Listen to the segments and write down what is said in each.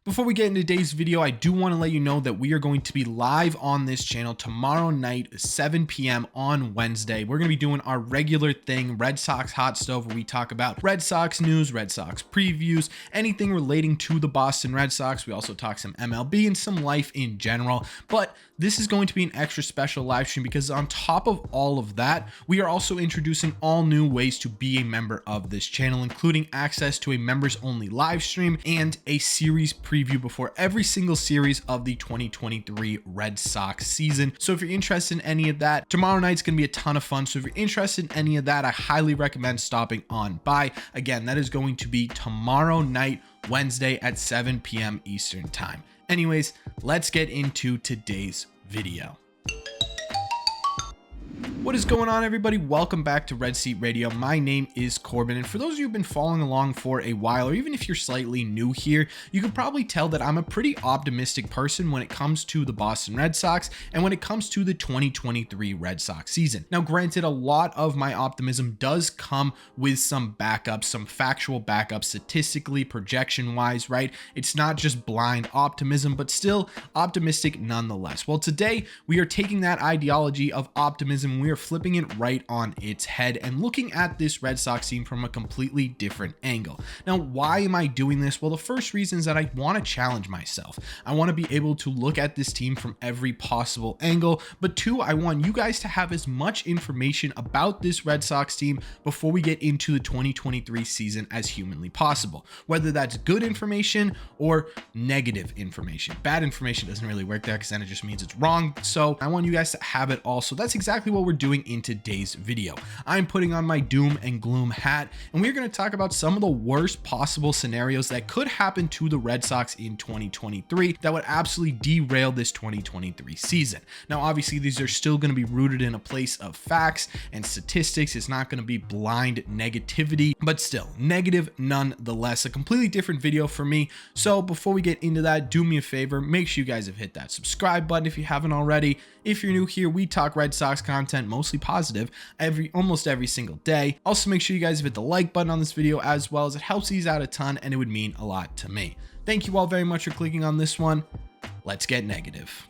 Before we get into today's video, I do want to let you know that we are going to be live on this channel tomorrow night, 7 p.m. on Wednesday. We're going to be doing our regular thing, Red Sox Hot Stove, where we talk about Red Sox news, Red Sox previews, anything relating to the Boston Red Sox. We also talk some MLB and some life in general. But this is going to be an extra special live stream because on top of all of that, we are also introducing all new ways to be a member of this channel, including access to a members only live stream and a series preview before every single series of the 2023 Red Sox season. So if you're interested in any of that, tomorrow night's going to be a ton of fun. So if you're interested in any of that, I highly recommend stopping on by. Again, that is going to be tomorrow night, Wednesday at 7 p.m. Eastern time. Anyways, let's get into today's video. What is going on, everybody? Welcome back to Red Seat Radio. My name is Corbin, and for those of you who've been following along for a while, or even if you're slightly new here, you can probably tell that I'm a pretty optimistic person when it comes to the Boston Red Sox and when it comes to the 2023 Red Sox season. Now, granted, a lot of my optimism does come with some backups, some factual backups, statistically, projection-wise, right? It's not just blind optimism, but still optimistic nonetheless. Well, today we are taking that ideology of optimism, we are flipping it right on its head and looking at this Red Sox team from a completely different angle. Now, why am I doing this? Well, the first reason is that I want to challenge myself. I want to be able to look at this team from every possible angle, but two, I want you guys to have as much information about this Red Sox team before we get into the 2023 season as humanly possible, whether that's good information or negative information. Bad information doesn't really work there because then it just means it's wrong. So I want you guys to have it all. So that's exactly what we're doing in today's video. I'm putting on my doom and gloom hat, and we're going to talk about some of the worst possible scenarios that could happen to the Red Sox in 2023 that would absolutely derail this 2023 season. Now, obviously, these are still going to be rooted in a place of facts and statistics. It's not going to be blind negativity, but still negative nonetheless. A completely different video for me. So before we get into that, do me a favor, make sure you guys have hit that subscribe button if you haven't already. If you're new here, we talk Red Sox content, mostly positive, almost every single day. Also, make sure you guys hit the like button on this video as well, as it helps these out a ton and it would mean a lot to me. Thank you all very much for clicking on this one. Let's get negative.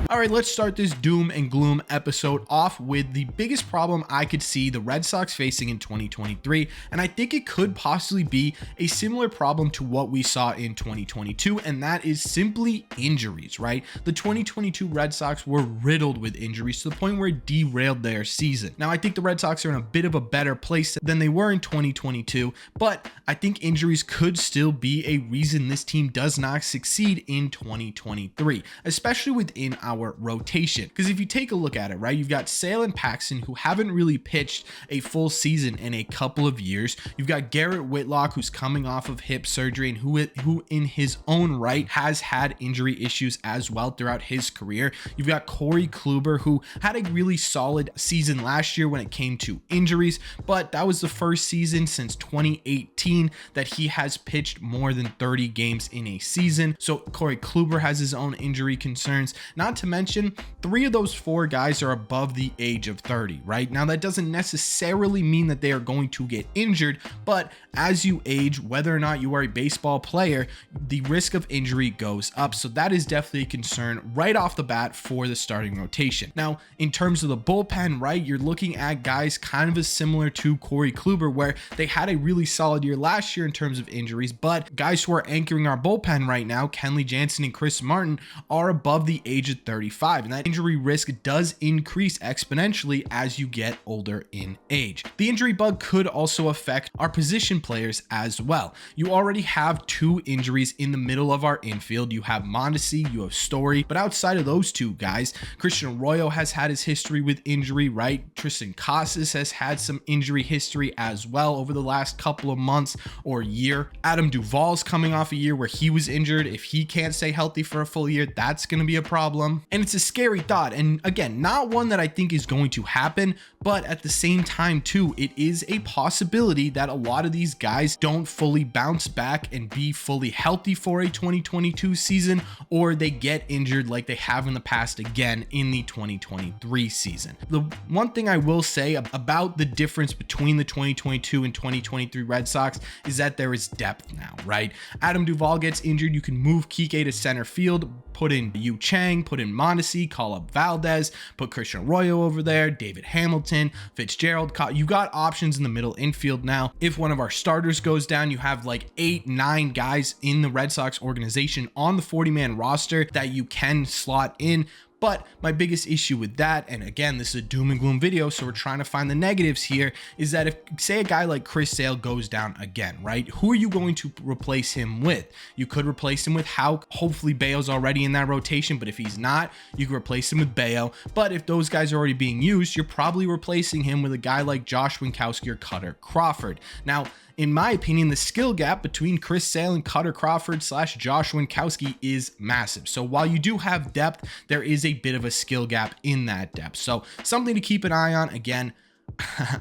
All right, let's start this doom and gloom episode off with the biggest problem I could see the Red Sox facing in 2023, and I think it could possibly be a similar problem to what we saw in 2022, and that is simply injuries, right? The 2022 Red Sox were riddled with injuries to the point where it derailed their season. Now, I think the Red Sox are in a bit of a better place than they were in 2022, but I think injuries could still be a reason this team does not succeed in 2023, especially within our rotation. Because if you take a look at it, right, you've got Sale and Paxton, who haven't really pitched a full season in a couple of years. You've got Garrett Whitlock, who's coming off of hip surgery and who in his own right has had injury issues as well throughout his career. You've got Corey Kluber, who had a really solid season last year when it came to injuries, but that was the first season since 2018 that he has pitched more than 30 games in a season. So Corey Kluber has his own injury concerns. Not to mention, 3 of those 4 guys are above the age of 30, right? Now, that doesn't necessarily mean that they are going to get injured, but as you age, whether or not you are a baseball player, the risk of injury goes up. So that is definitely a concern right off the bat for the starting rotation. Now, in terms of the bullpen, right, you're looking at guys kind of as similar to Corey Kluber, where they had a really solid year last year in terms of injuries, but guys who are anchoring our bullpen right now, Kenley Jansen and Chris Martin, are above the age of 35, and that injury risk does increase exponentially as you get older in age. The injury bug could also affect our position players as well. You already have 2 injuries in the middle of our infield. You have Mondesi, you have Story, but outside of those 2 guys, Christian Arroyo has had his history with injury, right? Tristan Casas has had some injury history as well over the last couple of months or year. Adam Duvall's coming off a year where he was injured. If he can't stay healthy for a full year, that's going to be a problem. And it's a scary thought. And again, not one that I think is going to happen, but at the same time too, it is a possibility that a lot of these guys don't fully bounce back and be fully healthy for a 2022 season, or they get injured like they have in the past again in the 2023 season. The one thing I will say about the difference between the 2022 and 2023 Red Sox is that there is depth now, right? Adam Duvall gets injured, you can move Kike to center field, put in Yu Chang, put in Mondesi, call up Valdez, put Christian Arroyo over there, David Hamilton, Fitzgerald. You got options in the middle infield now. If one of our starters goes down, you have like 8-9 guys in the Red Sox organization on the 40-man roster that you can slot in. But my biggest issue with that, and again, this is a doom and gloom video, so we're trying to find the negatives here, is that if, say, a guy like Chris Sale goes down again, right? Who are you going to replace him with? You could replace him with Houck. Hopefully Bayo's already in that rotation, but if he's not, you can replace him with Bayo. But if those guys are already being used, you're probably replacing him with a guy like Josh Winkowski or Cutter Crawford. Now, in my opinion, the skill gap between Chris Sale and Cutter Crawford / Josh Winkowski is massive. So while you do have depth, there is a bit of a skill gap in that depth. So something to keep an eye on. Again,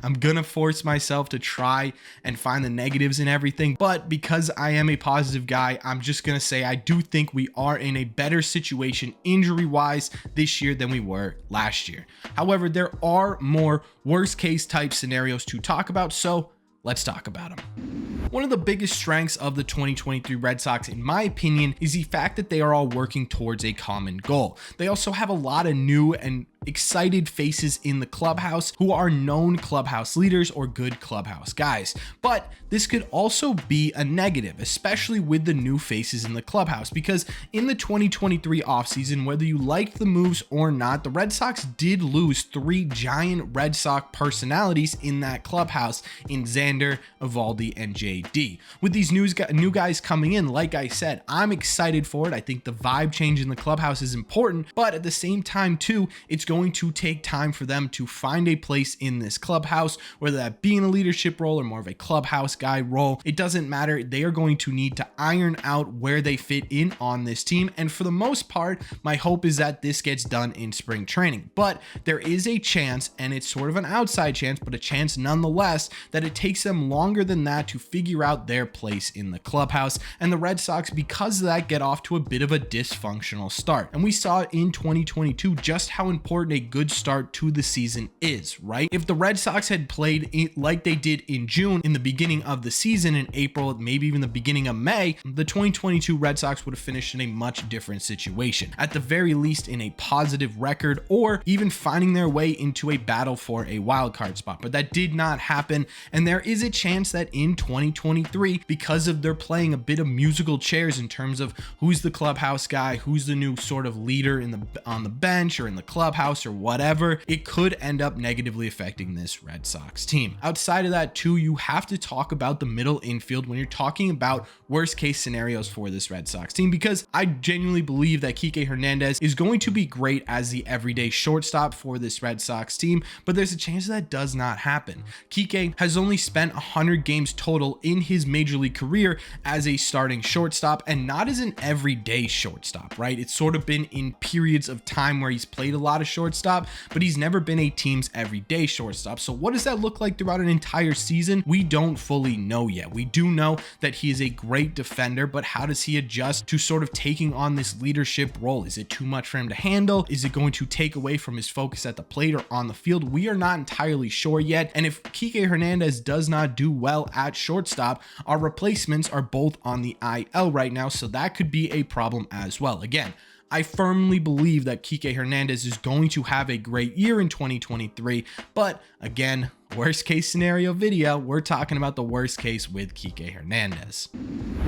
I'm gonna force myself to try and find the negatives in everything, but because I am a positive guy, I'm just gonna say I do think we are in a better situation injury wise this year than we were last year. However, there are more worst case type scenarios to talk about, so let's talk about them. One of the biggest strengths of the 2023 Red Sox, in my opinion, is the fact that they are all working towards a common goal. They also have a lot of new and excited faces in the clubhouse who are known clubhouse leaders or good clubhouse guys. But this could also be a negative, especially with the new faces in the clubhouse, because in the 2023 offseason, whether you liked the moves or not, the Red Sox did lose 3 giant Red Sox personalities in that clubhouse in Xander, Evaldi, and JD. With these new guys coming in, like I said, I'm excited for it. I think the vibe change in the clubhouse is important, but at the same time too, it's going to take time for them to find a place in this clubhouse, whether that be in a leadership role or more of a clubhouse guy role. It doesn't matter. They are going to need to iron out where they fit in on this team. And for the most part, my hope is that this gets done in spring training. But there is a chance, and it's sort of an outside chance, but a chance nonetheless, that it takes them longer than that to figure out their place in the clubhouse. And the Red Sox, because of that, get off to a bit of a dysfunctional start. And we saw in 2022 just how important a good start to the season is, right? If the Red Sox had played like they did in June, in the beginning of the season, in April, maybe even the beginning of May, the 2022 Red Sox would have finished in a much different situation, at the very least in a positive record, or even finding their way into a battle for a wild card spot. But that did not happen, and there is a chance that in 2023, because of they're playing a bit of musical chairs in terms of who's the clubhouse guy, who's the new sort of leader on the bench or in the clubhouse or whatever, it could end up negatively affecting this Red Sox team. Outside of that too, you have to talk about the middle infield when you're talking about worst case scenarios for this Red Sox team, because I genuinely believe that Kike Hernandez is going to be great as the everyday shortstop for this Red Sox team, but there's a chance that does not happen. Kike has only spent 100 games total in his major league career as a starting shortstop, and not as an everyday shortstop, right? It's sort of been in periods of time where he's played a lot of shortstop, but he's never been a team's everyday shortstop. So what does that look like throughout an entire season? We don't fully know yet. We do know that he is a great defender, but how does he adjust to sort of taking on this leadership role? Is it too much for him to handle? Is it going to take away from his focus at the plate or on the field? We are not entirely sure yet. And if Kike Hernandez does not do well at shortstop, our replacements are both on the IL right now, so that could be a problem as well. Again, I firmly believe that Kike Hernandez is going to have a great year in 2023, but again, worst case scenario video, we're talking about the worst case with Kike Hernandez.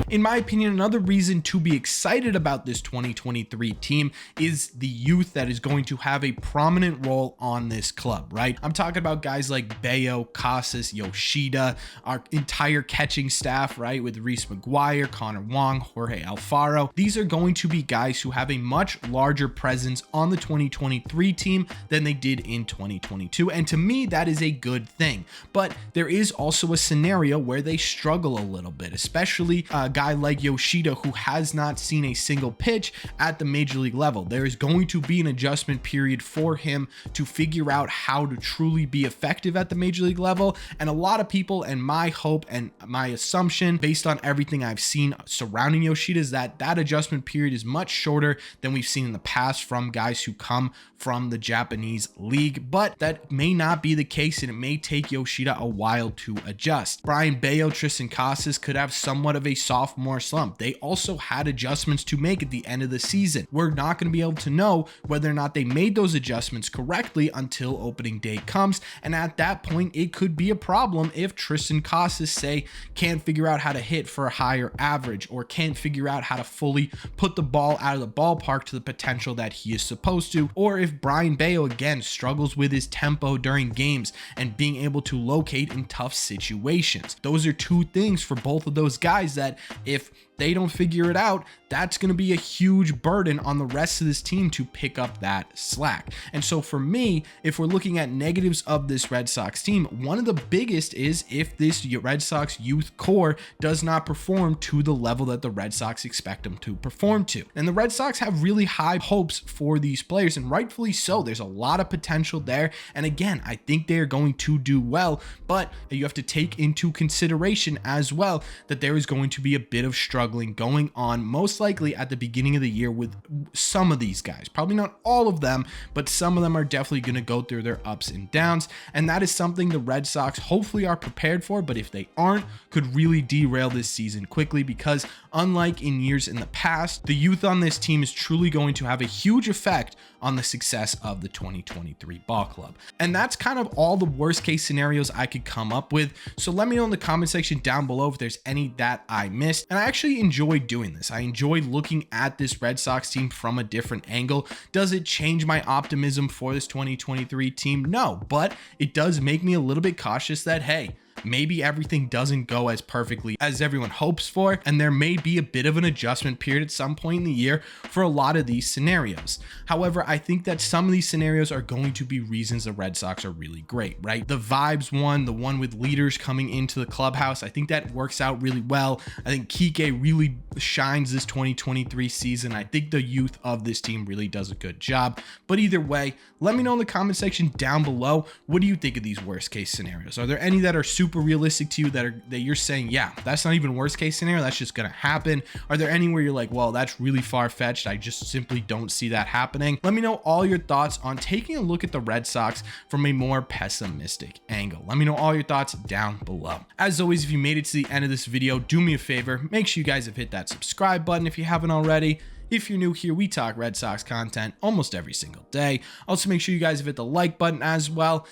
In my opinion, another reason to be excited about this 2023 team is the youth that is going to have a prominent role on this club, right? I'm talking about guys like Bayo, Casas, Yoshida, our entire catching staff, right? With Reese McGuire, Connor Wong, Jorge Alfaro. These are going to be guys who have a much larger presence on the 2023 team than they did in 2022. And to me, that is a good thing. But there is also a scenario where they struggle a little bit, especially a guy like Yoshida, who has not seen a single pitch at the major league level. There is going to be an adjustment period for him to figure out how to truly be effective at the major league level. And a lot of people, and my hope and my assumption based on everything I've seen surrounding Yoshida, is that that adjustment period is much shorter than we've seen in the past from guys who come from the Japanese league. But that may not be the case, and it may take Yoshida a while to adjust. Brian Bayo, Tristan Casas could have somewhat of a sophomore slump. They also had adjustments to make at the end of the season. We're not going to be able to know whether or not they made those adjustments correctly until opening day comes, and at that point it could be a problem if Tristan Casas, say, can't figure out how to hit for a higher average, or can't figure out how to fully put the ball out of the ballpark to the potential that he is supposed to, or if Brian Bayo again struggles with his tempo during games and being able to locate in tough situations. Those are two things for both of those guys that if they don't figure it out, that's going to be a huge burden on the rest of this team to pick up that slack. And so for me, if we're looking at negatives of this Red Sox team, one of the biggest is if this Red Sox youth core does not perform to the level that the Red Sox expect them to perform to. And the Red Sox have really high hopes for these players, and rightfully so. There's a lot of potential there. And again, I think they are going to do well, but you have to take into consideration as well that there is going to be a bit of struggle going on, most likely at the beginning of the year, with some of these guys. Probably not all of them, but some of them are definitely going to go through their ups and downs, and that is something the Red Sox hopefully are prepared for, but if they aren't, could really derail this season quickly, because unlike in years in the past, the youth on this team is truly going to have a huge effect on the success of the 2023 ball club. And that's kind of all the worst case scenarios I could come up with. So let me know in the comment section down below if there's any that I missed. And I actually enjoy doing this. I enjoy looking at this Red Sox team from a different angle. Does it change my optimism for this 2023 team? No, but it does make me a little bit cautious that, hey, maybe everything doesn't go as perfectly as everyone hopes for, and there may be a bit of an adjustment period at some point in the year for a lot of these scenarios. However, I think that some of these scenarios are going to be reasons the Red Sox are really great, right? The vibes one, the one with leaders coming into the clubhouse, I think that works out really well. I think Kike really shines this 2023 season. I think the youth of this team really does a good job. But either way, let me know in the comment section down below, what do you think of these worst case scenarios? Are there any that are super realistic to you that you're saying, yeah, that's not even worst case scenario, that's just gonna happen? Are there any where you're like, well, that's really far-fetched, I just simply don't see that happening? Let me know all your thoughts on taking a look at the Red Sox from a more pessimistic angle. Let me know all your thoughts down below. As always, if you made it to the end of this video, do me a favor, make sure you guys have hit that subscribe button if you haven't already. If you're new here, we talk Red Sox content almost every single day. Also, make sure you guys have hit the like button as well.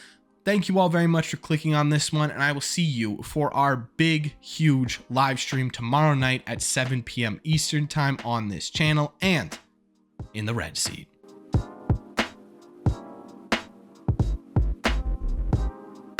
Thank you all very much for clicking on this one, and I will see you for our big, huge live stream tomorrow night at 7 p.m. Eastern time on this channel and in the Red Seat.